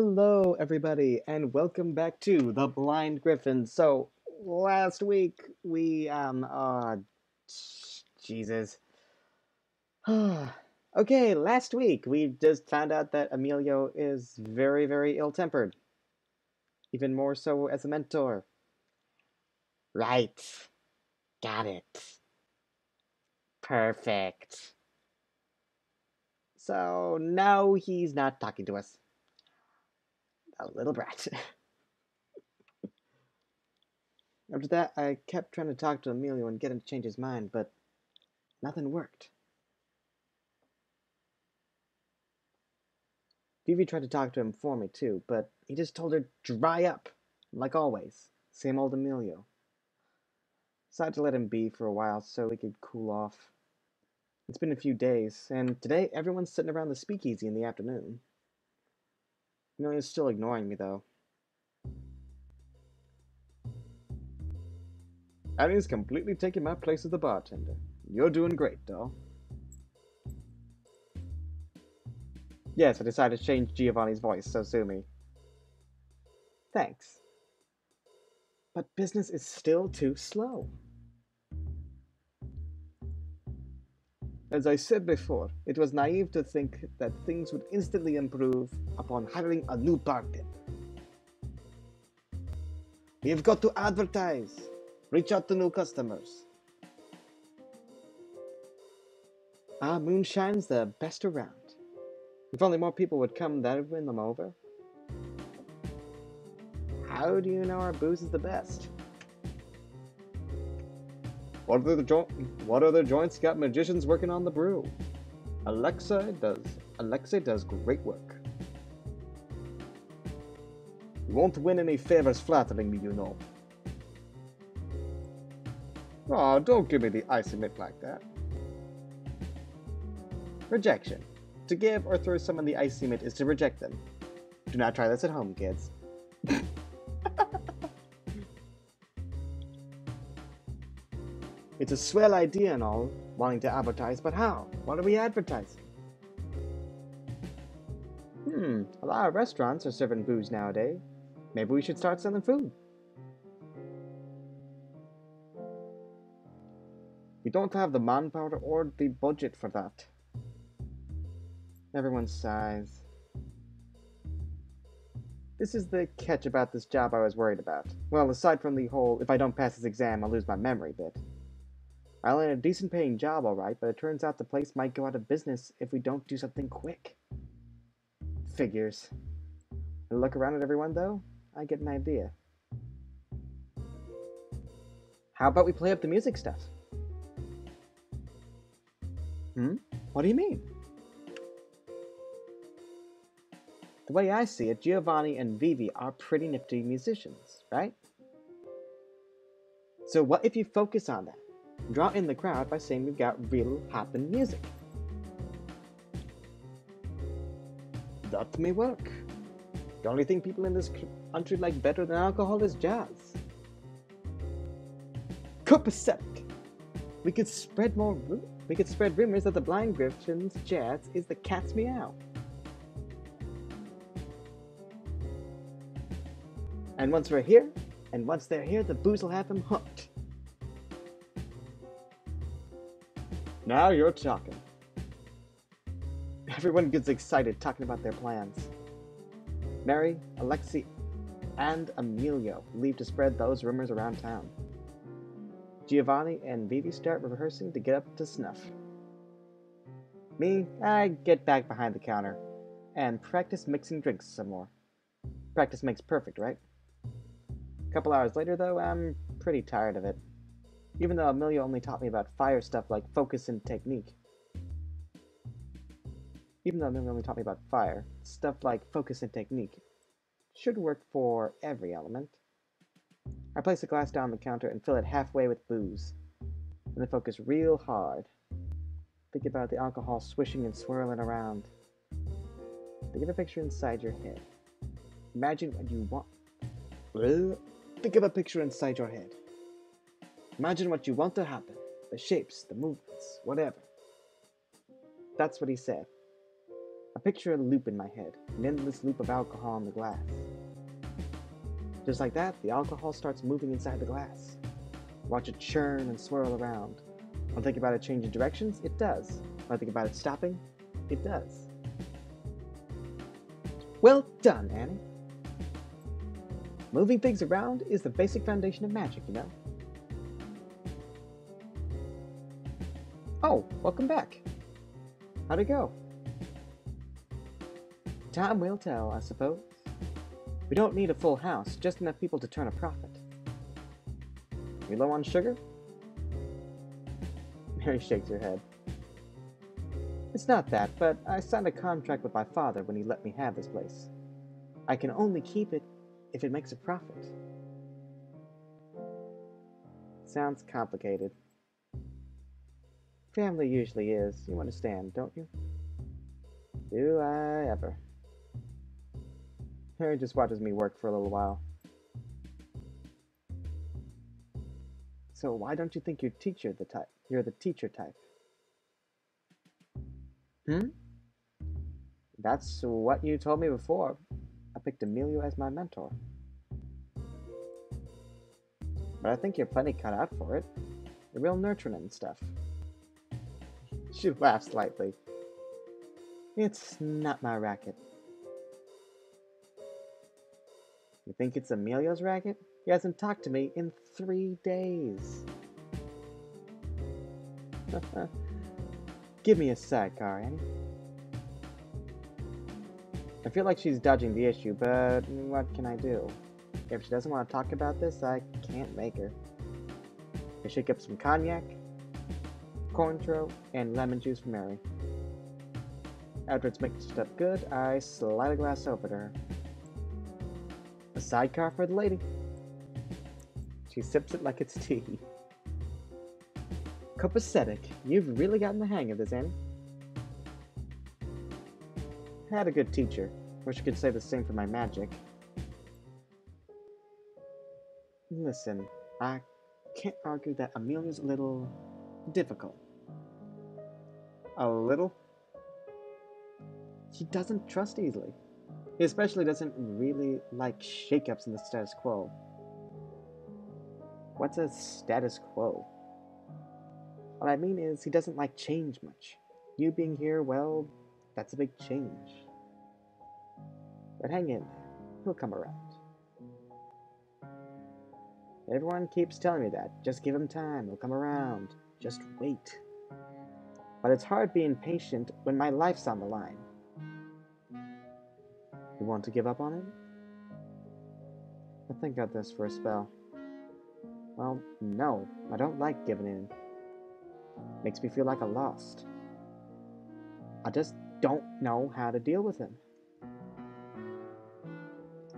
Hello, everybody, and welcome back to the Blind Griffin. So, last week Jesus. Okay, last week we just found out that Emilio is very, very ill-tempered. Even more so as a mentor. Right. Got it. Perfect. So, now he's not talking to us. A little brat. After that, I kept trying to talk to Emilio and get him to change his mind, but nothing worked. Vivi tried to talk to him for me too, but he just told her dry up, like always. Same old Emilio. Decided to let him be for a while so he could cool off. It's been a few days, and today everyone's sitting around the speakeasy in the afternoon. Emilio's still ignoring me though. Annie's completely taking my place as the bartender. You're doing great, doll. Yes, I decided to change Giovanni's voice, so sue me. Thanks. But business is still too slow. As I said before, it was naive to think that things would instantly improve upon hiring a new bartender. You've got to advertise, reach out to new customers. Moonshine's the best around. If only more people would come, that would win them over. How do you know our booze is the best? What other joints got magicians working on the brew? Alexei does great work. You won't win any favors flattering me, you know. Aw, don't give me the icy mitt like that. Rejection. To give or throw someone the icy mitt is to reject them. Do not try this at home, kids. It's a swell idea and all, wanting to advertise, but how? What are we advertising? A lot of restaurants are serving booze nowadays. Maybe we should start selling food. We don't have the manpower or the budget for that. Everyone sighs. This is the catch about this job I was worried about. Well, aside from the whole, if I don't pass this exam, I'll lose my memory bit. I land a decent paying job, alright, but it turns out the place might go out of business if we don't do something quick. Figures. I look around at everyone, though, I get an idea. How about we play up the music stuff? What do you mean? The way I see it, Giovanni and Vivi are pretty nifty musicians, right? So what if you focus on that? Draw in the crowd by saying we've got real hoppin' music. That may work. The only thing people in this country like better than alcohol is jazz. Copacetic. We could spread rumors that the Blind Griffin's jazz is the cat's meow. And once they're here, the booze will have them hooked. Now you're talking. Everyone gets excited talking about their plans. Mary, Alexei, and Emilio leave to spread those rumors around town. Giovanni and Vivi start rehearsing to get up to snuff. Me, I get back behind the counter and practice mixing drinks some more. Practice makes perfect, right? A couple hours later, though, I'm pretty tired of it. Even though Emilio only taught me about fire stuff like focus and technique. Should work for every element. I place a glass down on the counter and fill it halfway with booze. Then I focus real hard. Think about the alcohol swishing and swirling around. Think of a picture inside your head. Imagine what you want. Think of a picture inside your head. Imagine what you want to happen. The shapes, the movements, whatever. That's what he said. I picture a loop in my head, an endless loop of alcohol in the glass. Just like that, the alcohol starts moving inside the glass. Watch it churn and swirl around. When I think about it changing directions, it does. When I think about it stopping, it does. Well done, Annie. Moving things around is the basic foundation of magic, you know. Oh, welcome back. How'd it go? Time will tell, I suppose. We don't need a full house, just enough people to turn a profit. You low on sugar? Mary shakes her head. It's not that, but I signed a contract with my father when he let me have this place. I can only keep it if it makes a profit. Sounds complicated. Family usually is, you understand, don't you? Do I ever? Harry just watches me work for a little while. So why don't you think you're the teacher type? That's what you told me before. I picked Emilio as my mentor. But I think you're plenty cut out for it. You're real nurturing and stuff. She laughs lightly. It's not my racket. You think it's Emilio's racket? He hasn't talked to me in 3 days. Give me a sidecar, Annie. I feel like she's dodging the issue, but what can I do? If she doesn't want to talk about this, I can't make her. I shake up some cognac, cointreau, and lemon juice for Mary. After it's mixed up good, I slide a glass over to her. A sidecar for the lady. She sips it like it's tea. Copacetic. You've really gotten the hang of this, Annie. I had a good teacher. Wish I could say the same for my magic. Listen, I can't argue that Amelia's a little difficult. A little? She doesn't trust easily. He especially doesn't really like shakeups in the status quo. What's a status quo? What I mean is, he doesn't like change much. You being here, well, that's a big change. But hang in there. He'll come around. Everyone keeps telling me that. Just give him time. He'll come around. Just wait. But it's hard being patient when my life's on the line. You want to give up on him? I think about this for a spell. Well, no. I don't like giving in. Makes me feel like I lost. I just don't know how to deal with him.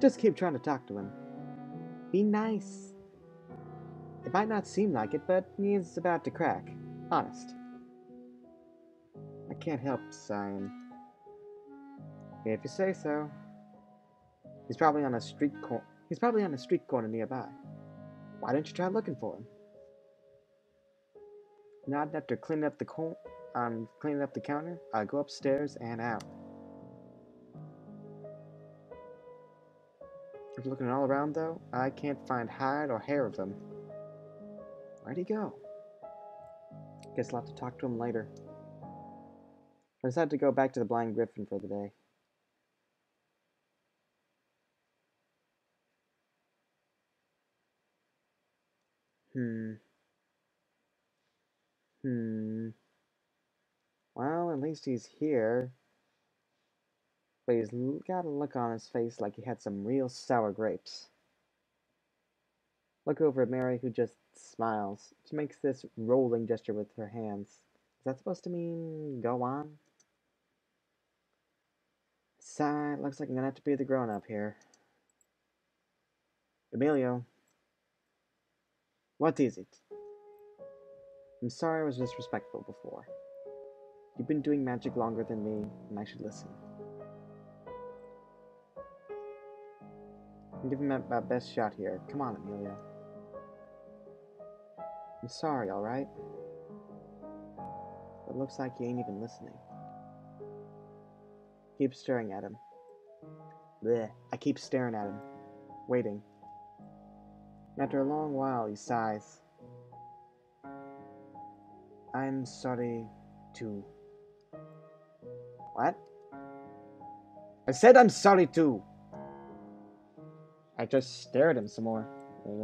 Just keep trying to talk to him. Be nice. It might not seem like it, but he's about to crack. Honest. I can't help sighing. If you say so. He's probably on a street corner nearby. Why don't you try looking for him? Not after cleaning up the counter, I go upstairs and out. After looking all around, though, I can't find hide or hair of him. Where'd he go? Guess I'll have to talk to him later. I decided to go back to the Blind Griffin for the day. Well, at least he's here. But he's got a look on his face like he had some real sour grapes. Look over at Mary, who just smiles. She makes this rolling gesture with her hands. Is that supposed to mean go on? Sigh, looks like I'm gonna have to be the grown-up here. Emilio. What is it? I'm sorry I was disrespectful before. You've been doing magic longer than me, and I should listen. I'm giving my best shot here. Come on, Emilio. I'm sorry, alright? But it looks like you ain't even listening. keep staring at him. Blech. I keep staring at him, waiting. After a long while, he sighs. I'm sorry, too. What? I said I'm sorry, too. I just stared at him some more.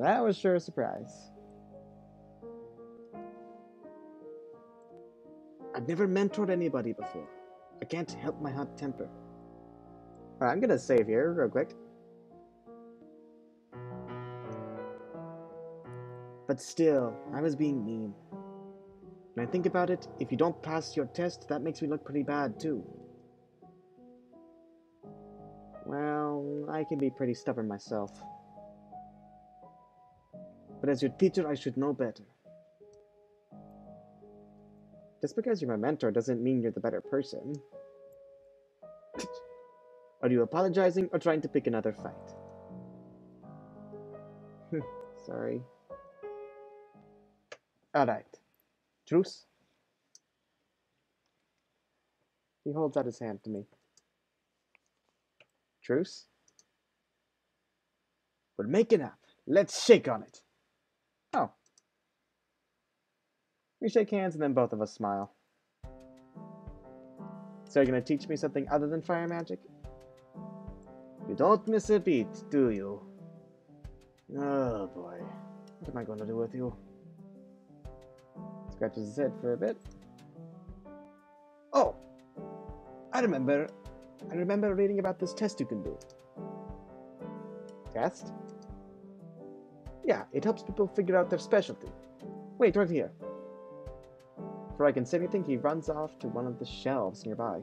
That was sure a surprise. I've never mentored anybody before. I can't help my hot temper. Alright, I'm gonna save here real quick. But still, I was being mean. When I think about it, if you don't pass your test, that makes me look pretty bad too. Well, I can be pretty stubborn myself. But as your teacher, I should know better. Just because you're my mentor doesn't mean you're the better person. Are you apologizing or trying to pick another fight? Sorry. Alright. Truce? He holds out his hand to me. Truce? We're making up. Let's shake on it. Oh. We shake hands and then both of us smile. So you're gonna teach me something other than fire magic? You don't miss a beat, do you? Oh boy. What am I gonna do with you? Scratches his head for a bit. Oh! I remember reading about this test you can do. Test? Yeah, it helps people figure out their specialty. Wait, right here. Before I can say anything, he runs off to one of the shelves nearby.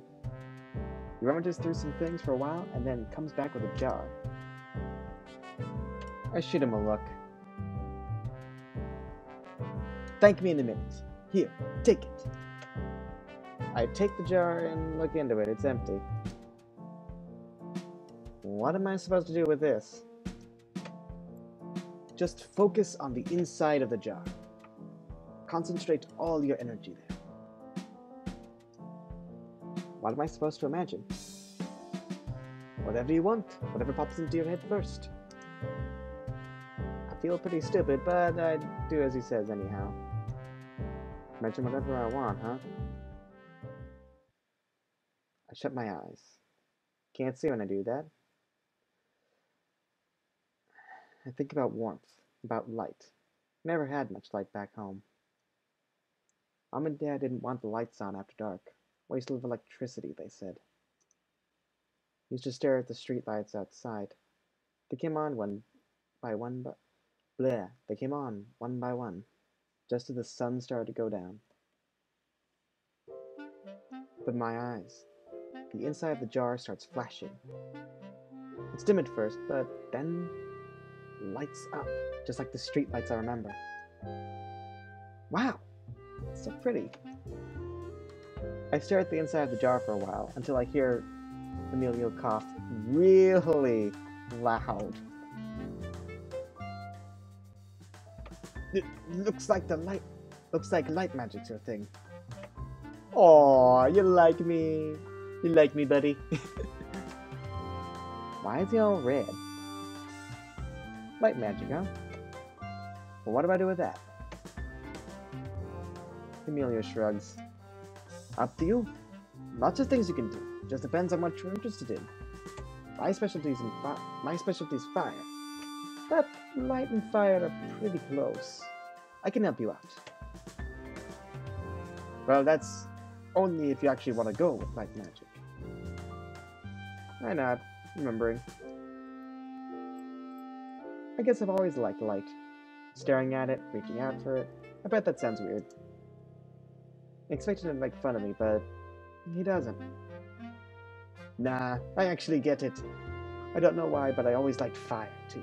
He rummages through some things for a while, and then comes back with a jar. I shoot him a look. Thank me in a minute. Here, take it. I take the jar and look into it. It's empty. What am I supposed to do with this? Just focus on the inside of the jar. Concentrate all your energy there. What am I supposed to imagine? Whatever you want. Whatever pops into your head first. I feel pretty stupid, but I do as he says anyhow. Imagine whatever I want, huh? I shut my eyes. Can't see when I do that. I think about warmth, about light. Never had much light back home. Mom and Dad didn't want the lights on after dark. Waste of electricity, they said. I used to stare at the street lights outside. They came on one by one, they came on one by one, just as the sun started to go down. But my eyes, the inside of the jar starts flashing. It's dim at first, but then lights up, just like the street lights I remember. Wow, it's so pretty. I stare at the inside of the jar for a while, until I hear Emilio cough really loud. It looks like light magic's your thing. Aw, you like me. You like me, buddy. Why is he all red? Light magic, huh? Well, what do I do with that? Emilio shrugs. Up to you. Lots of things you can do. Just depends on what you're interested in. My specialty is fire. But light and fire are pretty close. I can help you out. Well, that's only if you actually want to go with light magic. I nod, remembering. I guess I've always liked light. Staring at it, reaching out for it. I bet that sounds weird. I expected him to make fun of me, but he doesn't. Nah, I actually get it. I don't know why, but I always liked fire, too.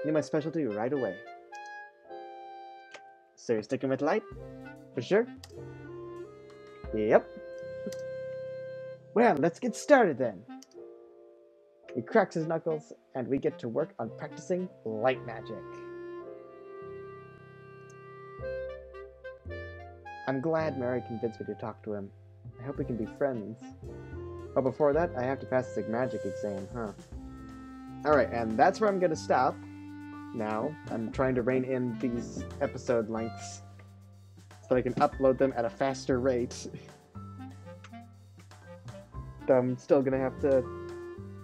Knew my specialty right away. So you're sticking with light? For sure? Yep. Well, let's get started then. He cracks his knuckles, and we get to work on practicing light magic. I'm glad Mary convinced me to talk to him. I hope we can be friends. Oh, before that, I have to pass the magic exam, huh? Alright, and that's where I'm gonna stop. Now, I'm trying to rein in these episode lengths so that I can upload them at a faster rate. I'm still gonna have to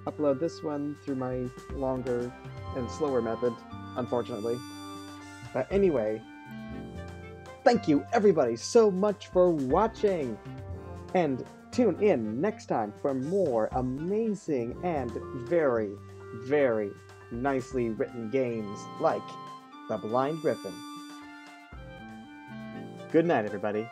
upload this one through my longer and slower method, unfortunately. But anyway, thank you everybody so much for watching! And tune in next time for more amazing and very, very nicely written games like The Blind Griffin. Good night, everybody.